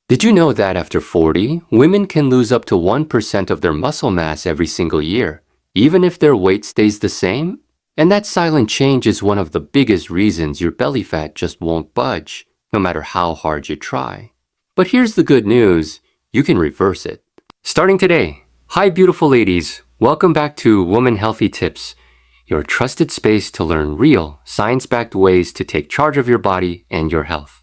Did you know that after 40, women can lose up to 1% of their muscle mass every single year, even if their weight stays the same? And that silent change is one of the biggest reasons your belly fat just won't budge, no matter how hard you try. But here's the good news, you can reverse it. Starting today. Hi beautiful ladies, welcome back to Woman Healthy Tips, your trusted space to learn real, science-backed ways to take charge of your body and your health.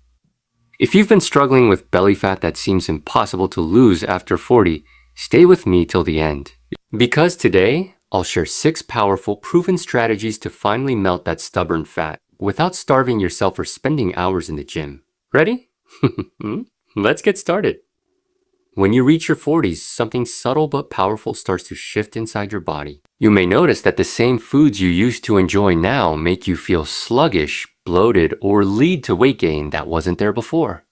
If you've been struggling with belly fat that seems impossible to lose after 40, stay with me till the end. Because today, I'll share 6 powerful, proven strategies to finally melt that stubborn fat without starving yourself or spending hours in the gym. Ready? Let's get started. When you reach your 40s, something subtle but powerful starts to shift inside your body. You may notice that the same foods you used to enjoy now make you feel sluggish, bloated, or lead to weight gain that wasn't there before.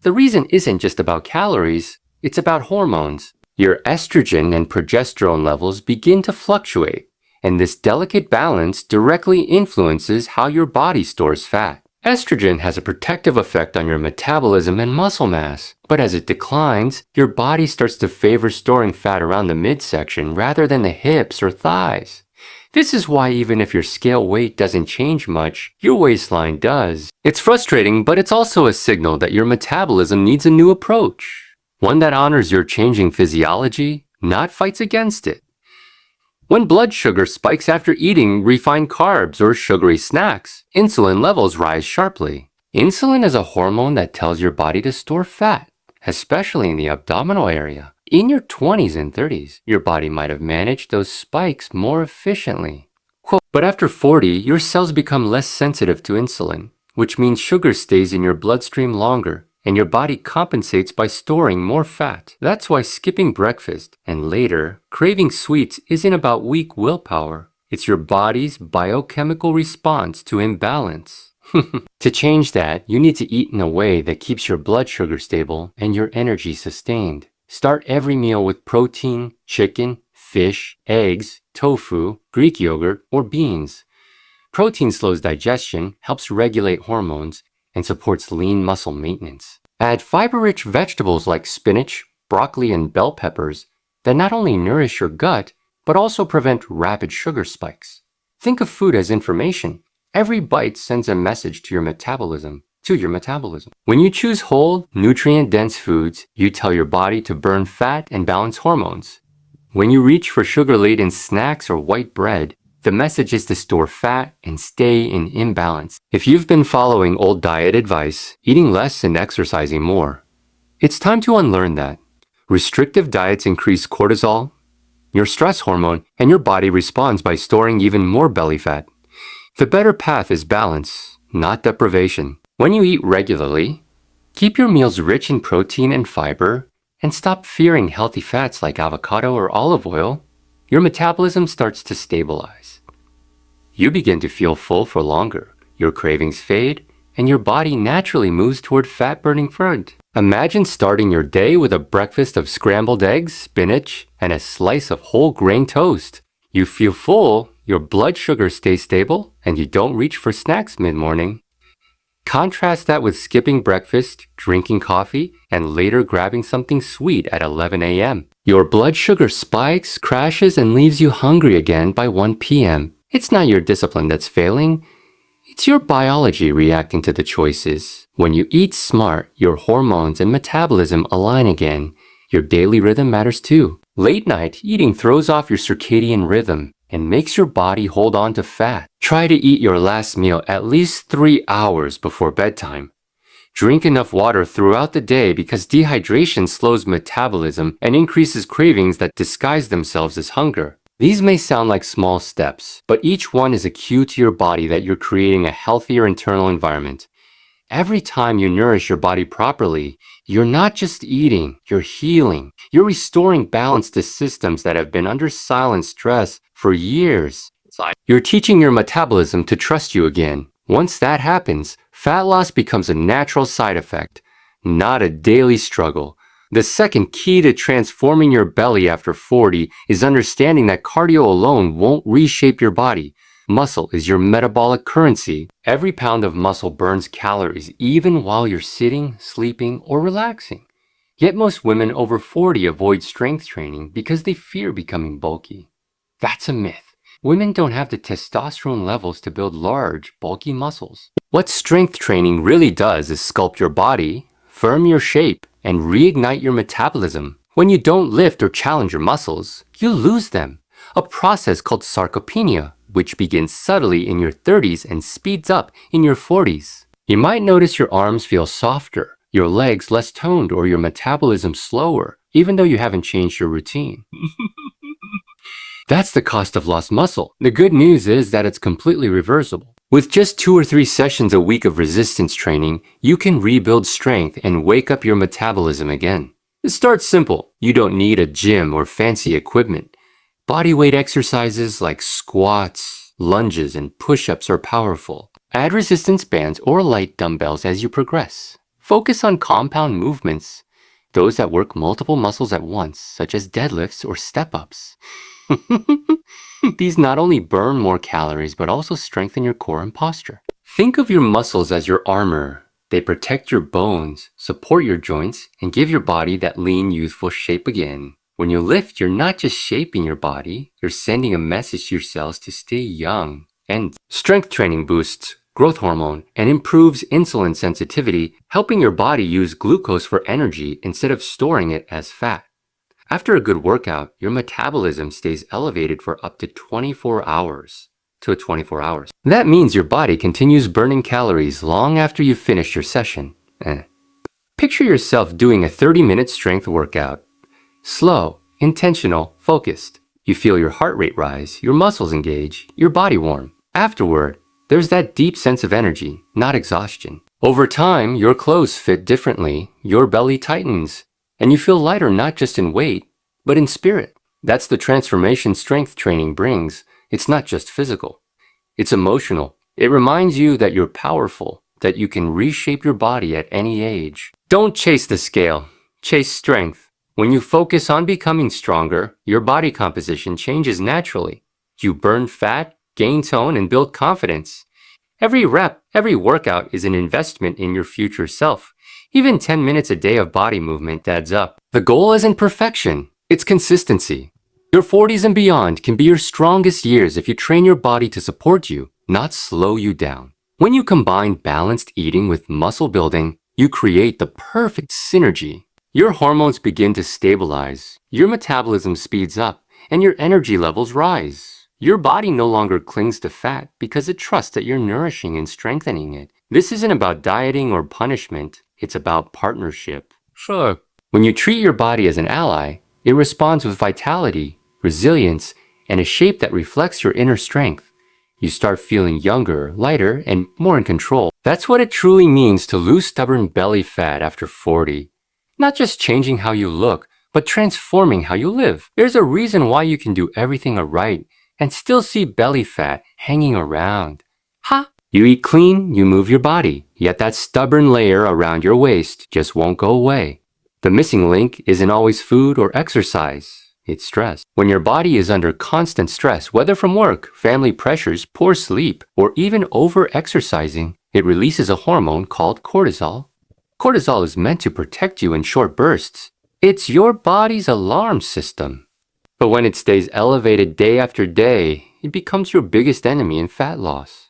The reason isn't just about calories, it's about hormones. Your estrogen and progesterone levels begin to fluctuate, and this delicate balance directly influences how your body stores fat. Estrogen has a protective effect on your metabolism and muscle mass, but as it declines, your body starts to favor storing fat around the midsection rather than the hips or thighs. This is why even if your scale weight doesn't change much, your waistline does. It's frustrating, but it's also a signal that your metabolism needs a new approach. One that honors your changing physiology, not fights against it. When blood sugar spikes after eating refined carbs or sugary snacks, insulin levels rise sharply. Insulin is a hormone that tells your body to store fat, especially in the abdominal area. In your 20s and 30s, your body might have managed those spikes more efficiently. Quote, but after 40, your cells become less sensitive to insulin, which means sugar stays in your bloodstream longer, and your body compensates by storing more fat. That's why skipping breakfast and later craving sweets isn't about weak willpower. It's your body's biochemical response to imbalance. To change that, you need to eat in a way that keeps your blood sugar stable and your energy sustained. Start every meal with protein, chicken, fish, eggs, tofu, Greek yogurt, or beans. Protein slows digestion, helps regulate hormones, and supports lean muscle maintenance. Add fiber-rich vegetables like spinach, broccoli, and bell peppers that not only nourish your gut, but also prevent rapid sugar spikes. Think of food as information. Every bite sends a message to your metabolism. When you choose whole, nutrient-dense foods, you tell your body to burn fat and balance hormones. When you reach for sugar-laden snacks or white bread, the message is to store fat and stay in imbalance. If you've been following old diet advice, eating less and exercising more, it's time to unlearn that. Restrictive diets increase cortisol, your stress hormone, and your body responds by storing even more belly fat. The better path is balance, not deprivation. When you eat regularly, keep your meals rich in protein and fiber, and stop fearing healthy fats like avocado or olive oil. Your metabolism starts to stabilize. You begin to feel full for longer, your cravings fade, and your body naturally moves toward fat-burning food. Imagine starting your day with a breakfast of scrambled eggs, spinach, and a slice of whole grain toast. You feel full, your blood sugar stays stable, and you don't reach for snacks mid-morning. Contrast that with skipping breakfast, drinking coffee, and later grabbing something sweet at 11 a.m. Your blood sugar spikes, crashes, and leaves you hungry again by 1 p.m. It's not your discipline that's failing. It's your biology reacting to the choices. When you eat smart, your hormones and metabolism align again. Your daily rhythm matters too. Late night eating throws off your circadian rhythm and makes your body hold on to fat. Try to eat your last meal at least 3 hours before bedtime. Drink enough water throughout the day because dehydration slows metabolism and increases cravings that disguise themselves as hunger. These may sound like small steps, but each one is a cue to your body that you're creating a healthier internal environment. Every time you nourish your body properly, you're not just eating, you're healing. You're restoring balance to systems that have been under silent stress for years. You're teaching your metabolism to trust you again. Once that happens, fat loss becomes a natural side effect, not a daily struggle. The second key to transforming your belly after 40 is understanding that cardio alone won't reshape your body. Muscle is your metabolic currency. Every pound of muscle burns calories even while you're sitting, sleeping, or relaxing. Yet most women over 40 avoid strength training because they fear becoming bulky. That's a myth. Women don't have the testosterone levels to build large, bulky muscles. What strength training really does is sculpt your body, firm your shape, and reignite your metabolism. When you don't lift or challenge your muscles, you lose them. A process called sarcopenia, which begins subtly in your 30s and speeds up in your 40s. You might notice your arms feel softer, your legs less toned, or your metabolism slower, even though you haven't changed your routine. That's the cost of lost muscle. The good news is that it's completely reversible. With just 2 or 3 sessions a week of resistance training, you can rebuild strength and wake up your metabolism again. It starts simple. You don't need a gym or fancy equipment. Bodyweight exercises like squats, lunges, and push-ups are powerful. Add resistance bands or light dumbbells as you progress. Focus on compound movements, those that work multiple muscles at once, such as deadlifts or step-ups. These not only burn more calories, but also strengthen your core and posture. Think of your muscles as your armor. They protect your bones, support your joints, and give your body that lean, youthful shape again. When you lift, you're not just shaping your body, you're sending a message to your cells to stay young. And strength training boosts growth hormone and improves insulin sensitivity, helping your body use glucose for energy instead of storing it as fat. After a good workout, your metabolism stays elevated for up to 24 hours. That means your body continues burning calories long after you've finished your session. Picture yourself doing a 30-minute strength workout. Slow, intentional, focused. You feel your heart rate rise, your muscles engage, your body warm. Afterward, there's that deep sense of energy, not exhaustion. Over time, your clothes fit differently, your belly tightens, and you feel lighter not just in weight, but in spirit. That's the transformation strength training brings. It's not just physical. It's emotional. It reminds you that you're powerful, that you can reshape your body at any age. Don't chase the scale. Chase strength. When you focus on becoming stronger, your body composition changes naturally. You burn fat, gain tone, and build confidence. Every rep, every workout is an investment in your future self. Even 10 minutes a day of body movement adds up. The goal isn't perfection, it's consistency. Your 40s and beyond can be your strongest years if you train your body to support you, not slow you down. When you combine balanced eating with muscle building, you create the perfect synergy. Your hormones begin to stabilize, your metabolism speeds up, and your energy levels rise. Your body no longer clings to fat because it trusts that you're nourishing and strengthening it. This isn't about dieting or punishment, it's about partnership. Sure. When you treat your body as an ally, it responds with vitality, resilience, and a shape that reflects your inner strength. You start feeling younger, lighter, and more in control. That's what it truly means to lose stubborn belly fat after 40. Not just changing how you look, but transforming how you live. There's a reason why you can do everything right and still see belly fat hanging around. Ha! You eat clean, you move your body, yet that stubborn layer around your waist just won't go away. The missing link isn't always food or exercise, it's stress. When your body is under constant stress, whether from work, family pressures, poor sleep, or even over-exercising, it releases a hormone called cortisol. Cortisol is meant to protect you in short bursts. It's your body's alarm system. But when it stays elevated day after day, it becomes your biggest enemy in fat loss.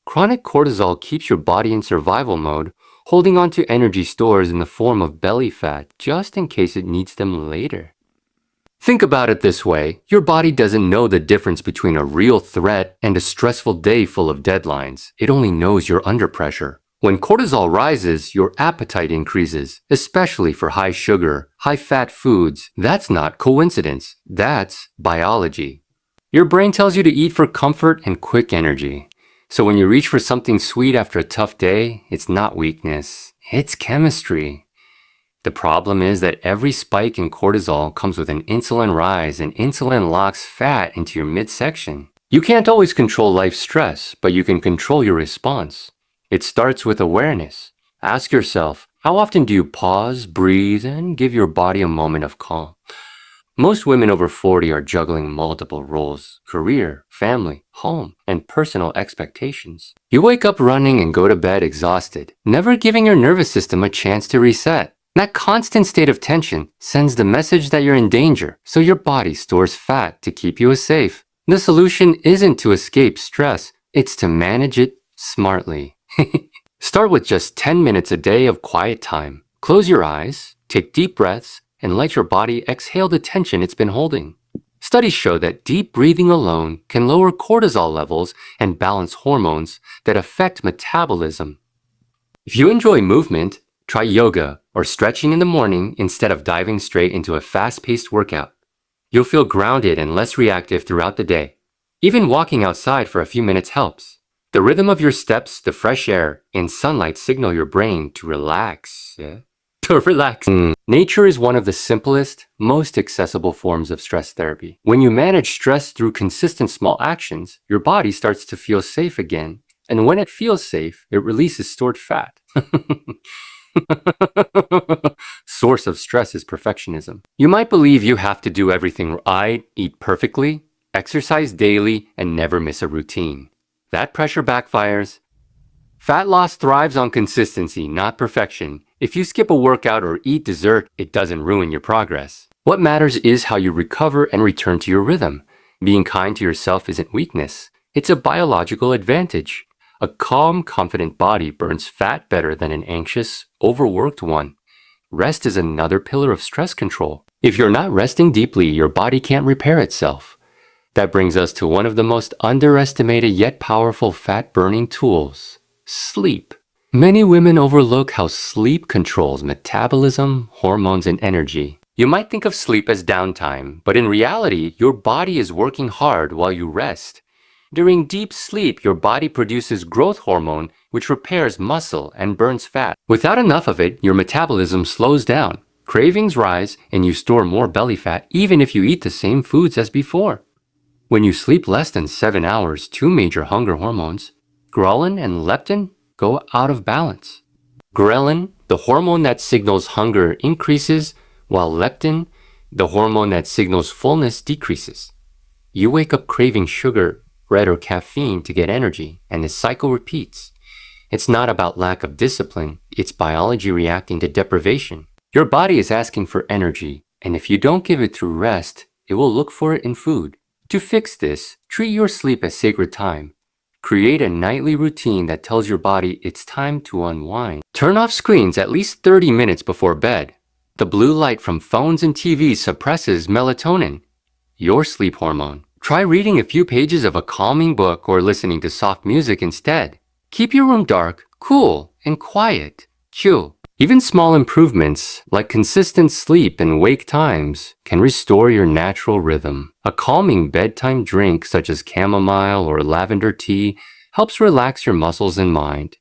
Chronic cortisol keeps your body in survival mode, holding on to energy stores in the form of belly fat just in case it needs them later. Think about it this way. Your body doesn't know the difference between a real threat and a stressful day full of deadlines. It only knows you're under pressure. When cortisol rises, your appetite increases, especially for high sugar, high fat foods. That's not coincidence. That's biology. Your brain tells you to eat for comfort and quick energy. So when you reach for something sweet after a tough day, it's not weakness. It's chemistry. The problem is that every spike in cortisol comes with an insulin rise, and insulin locks fat into your midsection. You can't always control life stress, but you can control your response. It starts with awareness. Ask yourself, how often do you pause, breathe, and give your body a moment of calm? Most women over 40 are juggling multiple roles: career, family, home, and personal expectations. You wake up running and go to bed exhausted, never giving your nervous system a chance to reset. That constant state of tension sends the message that you're in danger, so your body stores fat to keep you safe. The solution isn't to escape stress, it's to manage it smartly. Start with just 10 minutes a day of quiet time. Close your eyes, take deep breaths, and let your body exhale the tension it's been holding. Studies show that deep breathing alone can lower cortisol levels and balance hormones that affect metabolism. If you enjoy movement, try yoga or stretching in the morning instead of diving straight into a fast-paced workout. You'll feel grounded and less reactive throughout the day. Even walking outside for a few minutes helps. The rhythm of your steps, the fresh air, and sunlight signal your brain to relax. To relax. Nature is one of the simplest, most accessible forms of stress therapy. When you manage stress through consistent small actions, your body starts to feel safe again. And when it feels safe, it releases stored fat. Source of stress is perfectionism. You might believe you have to do everything right, eat perfectly, exercise daily, and never miss a routine. That pressure backfires. Fat loss thrives on consistency, not perfection. If you skip a workout or eat dessert, it doesn't ruin your progress. What matters is how you recover and return to your rhythm. Being kind to yourself isn't weakness. It's a biological advantage. A calm, confident body burns fat better than an anxious, overworked one. Rest is another pillar of stress control. If you're not resting deeply, your body can't repair itself. That brings us to one of the most underestimated yet powerful fat-burning tools: sleep. Many women overlook how sleep controls metabolism, hormones, and energy. You might think of sleep as downtime, but in reality, your body is working hard while you rest. During deep sleep, your body produces growth hormone, which repairs muscle and burns fat. Without enough of it, your metabolism slows down, cravings rise, and you store more belly fat even if you eat the same foods as before. When you sleep less than 7 hours, two major hunger hormones, ghrelin and leptin, go out of balance. Ghrelin, the hormone that signals hunger, increases, while leptin, the hormone that signals fullness, decreases. You wake up craving sugar, bread, or caffeine to get energy, and the cycle repeats. It's not about lack of discipline, it's biology reacting to deprivation. Your body is asking for energy, and if you don't give it through rest, it will look for it in food. To fix this, treat your sleep as sacred time. Create a nightly routine that tells your body it's time to unwind. Turn off screens at least 30 minutes before bed. The blue light from phones and TVs suppresses melatonin, your sleep hormone. Try reading a few pages of a calming book or listening to soft music instead. Keep your room dark, cool, and quiet. Chill. Even small improvements, like consistent sleep and wake times, can restore your natural rhythm. A calming bedtime drink such as chamomile or lavender tea helps relax your muscles and mind.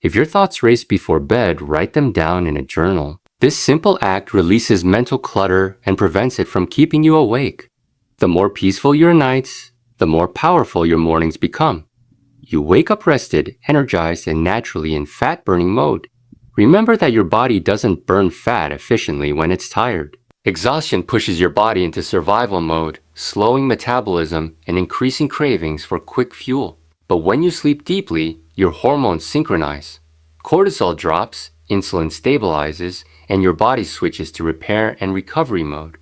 If your thoughts race before bed, write them down in a journal. This simple act releases mental clutter and prevents it from keeping you awake. The more peaceful your nights, the more powerful your mornings become. You wake up rested, energized, and naturally in fat-burning mode. Remember that your body doesn't burn fat efficiently when it's tired. Exhaustion pushes your body into survival mode, slowing metabolism and increasing cravings for quick fuel. But when you sleep deeply, your hormones synchronize. Cortisol drops, insulin stabilizes, and your body switches to repair and recovery mode.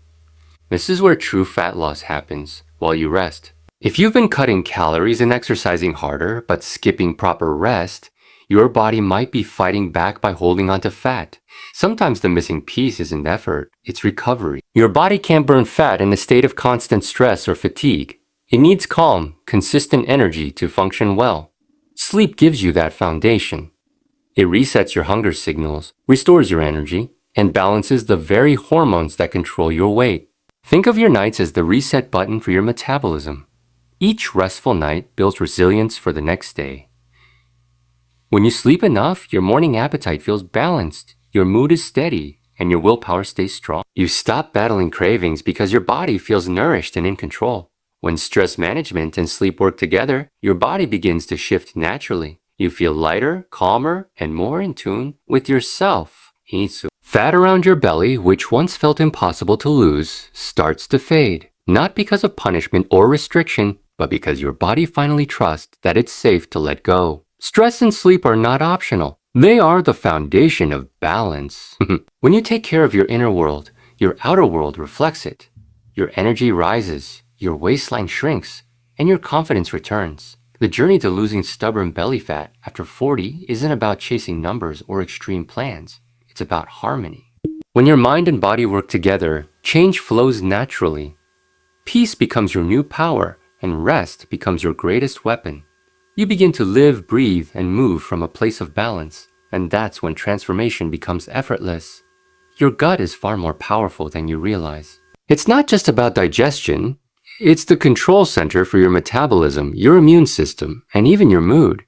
This is where true fat loss happens, while you rest. If you've been cutting calories and exercising harder, but skipping proper rest, your body might be fighting back by holding onto fat. Sometimes the missing piece isn't effort, it's recovery. Your body can't burn fat in a state of constant stress or fatigue. It needs calm, consistent energy to function well. Sleep gives you that foundation. It resets your hunger signals, restores your energy, and balances the very hormones that control your weight. Think of your nights as the reset button for your metabolism. Each restful night builds resilience for the next day. When you sleep enough, your morning appetite feels balanced, your mood is steady, and your willpower stays strong. You stop battling cravings because your body feels nourished and in control. When stress management and sleep work together, your body begins to shift naturally. You feel lighter, calmer, and more in tune with yourself. Fat around your belly, which once felt impossible to lose, starts to fade. Not because of punishment or restriction, but because your body finally trusts that it's safe to let go. Stress and sleep are not optional. They are the foundation of balance. When you take care of your inner world, your outer world reflects it. Your energy rises, your waistline shrinks, and your confidence returns. The journey to losing stubborn belly fat after 40 isn't about chasing numbers or extreme plans. It's about harmony. When your mind and body work together, change flows naturally. Peace becomes your new power, and rest becomes your greatest weapon. You begin to live, breathe, and move from a place of balance, and that's when transformation becomes effortless. Your gut is far more powerful than you realize. It's not just about digestion. It's the control center for your metabolism, your immune system, and even your mood.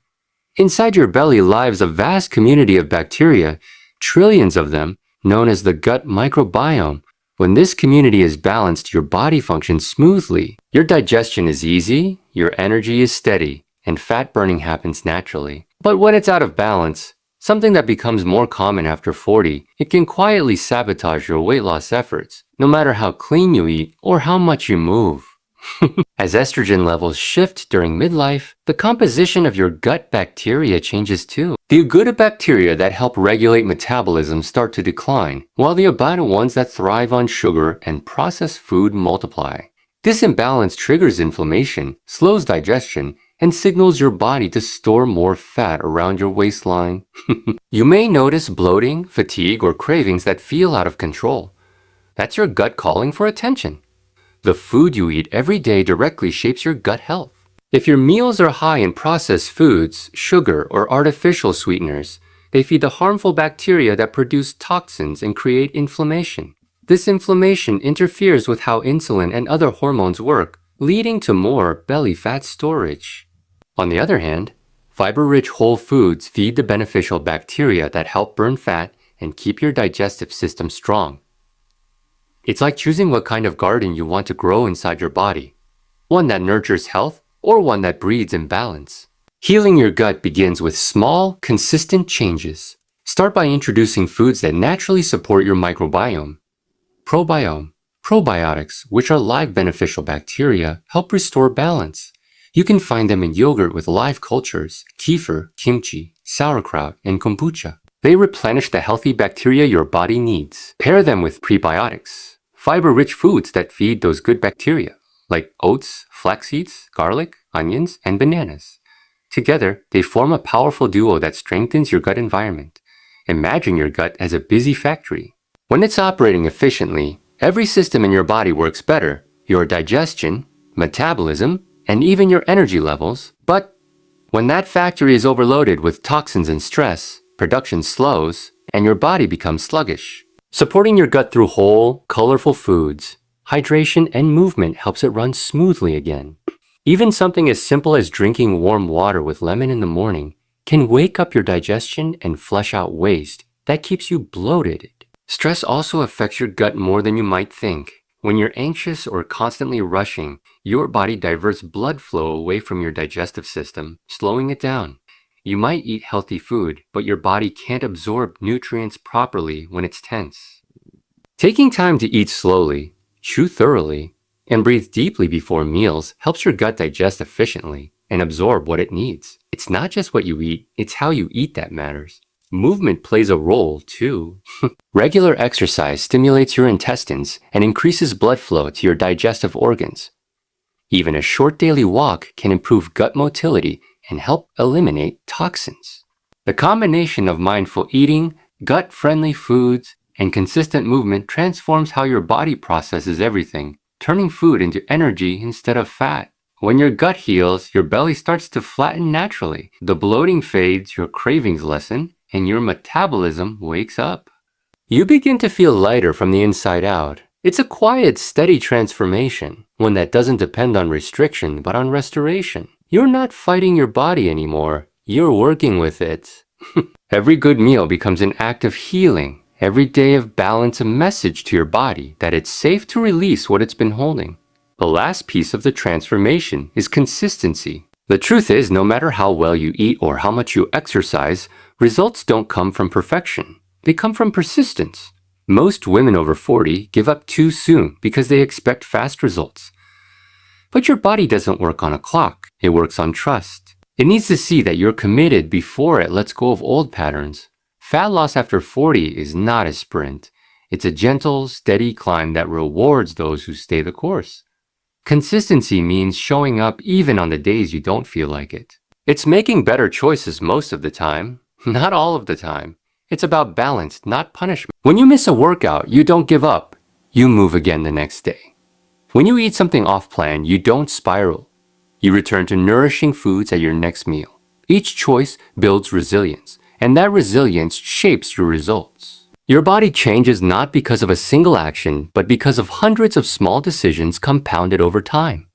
Inside your belly lives a vast community of bacteria, trillions of them, known as the gut microbiome. When this community is balanced, your body functions smoothly. Your digestion is easy, your energy is steady, and fat burning happens naturally. But when it's out of balance, something that becomes more common after 40, it can quietly sabotage your weight loss efforts, no matter how clean you eat or how much you move. As estrogen levels shift during midlife, the composition of your gut bacteria changes too. The good bacteria that help regulate metabolism start to decline, while the bad ones that thrive on sugar and processed food multiply. This imbalance triggers inflammation, slows digestion, and signals your body to store more fat around your waistline. You may notice bloating, fatigue, or cravings that feel out of control. That's your gut calling for attention. The food you eat every day directly shapes your gut health. If your meals are high in processed foods, sugar, or artificial sweeteners, they feed the harmful bacteria that produce toxins and create inflammation. This inflammation interferes with how insulin and other hormones work, leading to more belly fat storage. On the other hand, fiber-rich whole foods feed the beneficial bacteria that help burn fat and keep your digestive system strong. It's like choosing what kind of garden you want to grow inside your body. One that nurtures health or one that breeds imbalance. Healing your gut begins with small, consistent changes. Start by introducing foods that naturally support your microbiome. Probiotics, which are live beneficial bacteria, help restore balance. You can find them in yogurt with live cultures, kefir, kimchi, sauerkraut, and kombucha. They replenish the healthy bacteria your body needs. Pair them with prebiotics, fiber-rich foods that feed those good bacteria, like oats, flax seeds, garlic, onions, and bananas. Together, they form a powerful duo that strengthens your gut environment. Imagine your gut as a busy factory. When it's operating efficiently, every system in your body works better. Your digestion, metabolism, and even your energy levels. But when that factory is overloaded with toxins and stress, production slows, and your body becomes sluggish. Supporting your gut through whole, colorful foods, hydration, and movement helps it run smoothly again. Even something as simple as drinking warm water with lemon in the morning can wake up your digestion and flush out waste that keeps you bloated. Stress also affects your gut more than you might think. When you're anxious or constantly rushing, your body diverts blood flow away from your digestive system, slowing it down. You might eat healthy food, but your body can't absorb nutrients properly when it's tense. Taking time to eat slowly, chew thoroughly, and breathe deeply before meals helps your gut digest efficiently and absorb what it needs. It's not just what you eat, it's how you eat that matters. Movement plays a role too. Regular exercise stimulates your intestines and increases blood flow to your digestive organs. Even a short daily walk can improve gut motility and help eliminate toxins. The combination of mindful eating, gut-friendly foods, and consistent movement transforms how your body processes everything, turning food into energy instead of fat. When your gut heals, your belly starts to flatten naturally. The bloating fades, your cravings lessen, and your metabolism wakes up. You begin to feel lighter from the inside out. It's a quiet, steady transformation, one that doesn't depend on restriction but on restoration. You're not fighting your body anymore. You're working with it. Every good meal becomes an act of healing. Every day of balance a message to your body that it's safe to release what it's been holding. The last piece of the transformation is consistency. The truth is, no matter how well you eat or how much you exercise, results don't come from perfection. They come from persistence. Most women over 40 give up too soon because they expect fast results. But your body doesn't work on a clock. It works on trust. It needs to see that you're committed before it lets go of old patterns. Fat loss after 40 is not a sprint. It's a gentle, steady climb that rewards those who stay the course. Consistency means showing up even on the days you don't feel like it. It's making better choices most of the time, not all of the time. It's about balance, not punishment. When you miss a workout, you don't give up. You move again the next day. When you eat something off-plan, you don't spiral. You return to nourishing foods at your next meal. Each choice builds resilience, and that resilience shapes your results. Your body changes not because of a single action, but because of hundreds of small decisions compounded over time.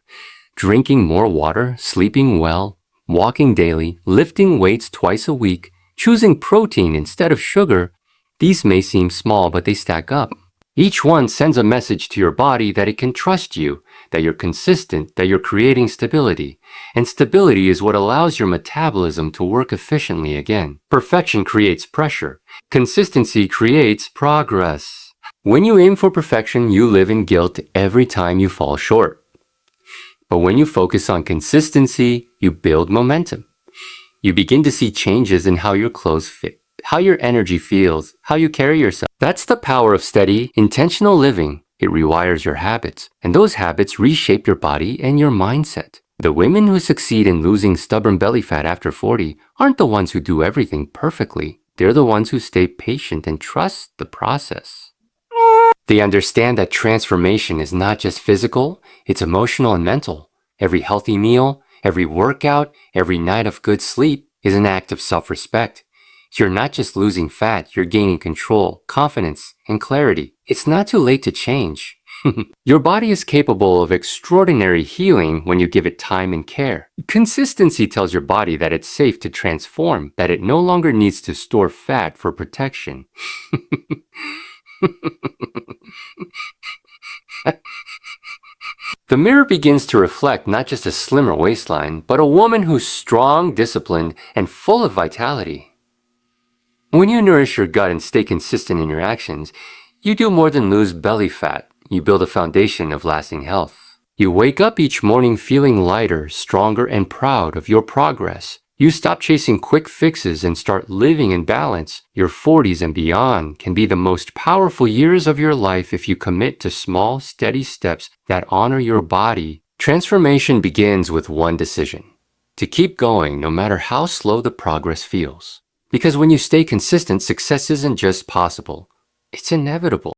Drinking more water, sleeping well, walking daily, lifting weights twice a week, choosing protein instead of sugar, these may seem small, but they stack up. Each one sends a message to your body that it can trust you, that you're consistent, that you're creating stability. And stability is what allows your metabolism to work efficiently again. Perfection creates pressure. Consistency creates progress. When you aim for perfection, you live in guilt every time you fall short. But when you focus on consistency, you build momentum. You begin to see changes in how your clothes fit, how your energy feels, how you carry yourself. That's the power of steady, intentional living. It rewires your habits, and those habits reshape your body and your mindset. The women who succeed in losing stubborn belly fat after 40 aren't the ones who do everything perfectly. They're the ones who stay patient and trust the process. They understand that transformation is not just physical, it's emotional and mental. Every healthy meal, every workout, every night of good sleep is an act of self-respect. You're not just losing fat, you're gaining control, confidence, and clarity. It's not too late to change. Your body is capable of extraordinary healing when you give it time and care. Consistency tells your body that it's safe to transform, that it no longer needs to store fat for protection. The mirror begins to reflect not just a slimmer waistline, but a woman who's strong, disciplined, and full of vitality. When you nourish your gut and stay consistent in your actions, you do more than lose belly fat. You build a foundation of lasting health. You wake up each morning feeling lighter, stronger, and proud of your progress. You stop chasing quick fixes and start living in balance. Your 40s and beyond can be the most powerful years of your life if you commit to small, steady steps that honor your body. Transformation begins with one decision: to keep going no matter how slow the progress feels. Because when you stay consistent, success isn't just possible, it's inevitable.